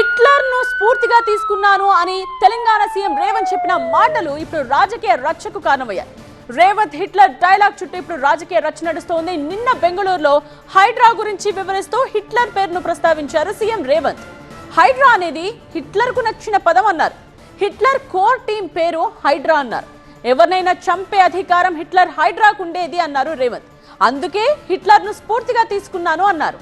Hitler ను స్ఫూర్తిగా తీసుకున్నాను అని తెలంగాణ సీఎం రేవంత్ చెప్పిన మాటలు ఇప్పుడు రాజకీయ రచ్చకు కారణమయ్యాయి. రేవంత్ హిట్లర్ డైలాగ్ చుట్టూ ఇప్పుడు రాజకీయ రచ్చ నడుస్తోంది. నిన్న బెంగళూరులో హైడ్రా గురించి వివరిస్తూ హిట్లర్ పేరును ప్రస్తావించారు సీఎం రేవంత్. హైడ్రా అనేది హిట్లర్ కు నచ్చిన పదం అన్నారు. హిట్లర్ కోర్ టీం పేరు హైడ్రా అన్నారు. ఎవరినైనా చంపే అధికారం హిట్లర్ హైడ్రాకు ఉండేది అన్నారు రేవంత్. అందుకే హిట్లర్ ను స్ఫూర్తిగా తీసుకున్నాను అన్నారు.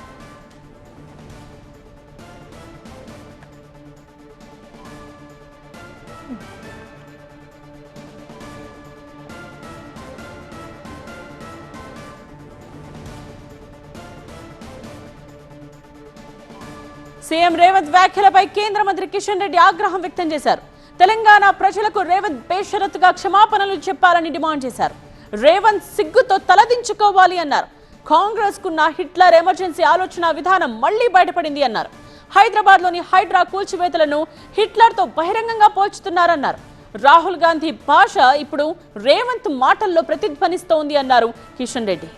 సీఎం రేవంత్ వ్యాఖ్యలపై కేంద్ర మంత్రి కిషన్ రెడ్డి ఆగ్రహం వ్యక్తం చేశారు. తెలంగాణ ప్రజలకు రేవంత్ బేషరతుగా క్షమాపణలు చెప్పాలని డిమాండ్ చేశారు. రేవంత్ సిగ్గుతో తలదించుకోవాలి అన్నారు. కాంగ్రెస్ కున్న హిట్లర్ ఎమర్జెన్సీ ఆలోచన విధానం మళ్లీ బయటపడింది అన్నారు. హైదరాబాద్ లోని హైడ్రా కూల్చివేతలను హిట్లర్ తో బహిరంగంగా పోల్చుతున్నారన్నారు. రాహుల్ గాంధీ భాష ఇప్పుడు రేవంత్ మాటల్లో ప్రతిధ్వనిస్తోంది అన్నారు కిషన్ రెడ్డి.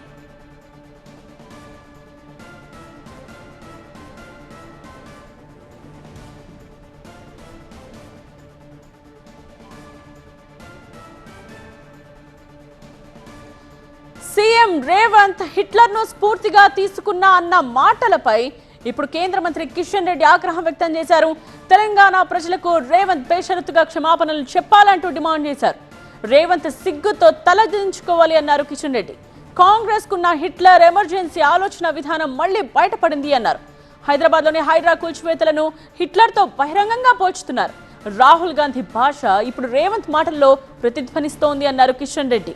సీఎం రేవంత్ హిట్లర్ ను స్ఫూర్తిగా తీసుకున్నా అన్న మాటలపై ఇప్పుడు కేంద్ర మంత్రి కిషన్ రెడ్డి ఆగ్రహం వ్యక్తం చేశారు. తెలంగాణ ప్రజలకు రేవంత్ బేషరతుగా క్షమాపణలు చెప్పాలంటూ డిమాండ్ చేశారు. రేవంత్ సిగ్గుతో తలదించుకోవాలి అన్నారు కిషన్ రెడ్డి. కాంగ్రెస్ కున్న హిట్లర్ ఎమర్జెన్సీ ఆలోచన విధానం మళ్లీ బయటపడింది అన్నారు. హైదరాబాద్ లోని హైడ్రా కూల్చివేతలను హిట్లర్ తో బహిరంగంగా పోల్చుతున్నారు. రాహుల్ గాంధీ భాష ఇప్పుడు రేవంత్ మాటల్లో ప్రతిధ్వనిస్తోంది అన్నారు కిషన్ రెడ్డి.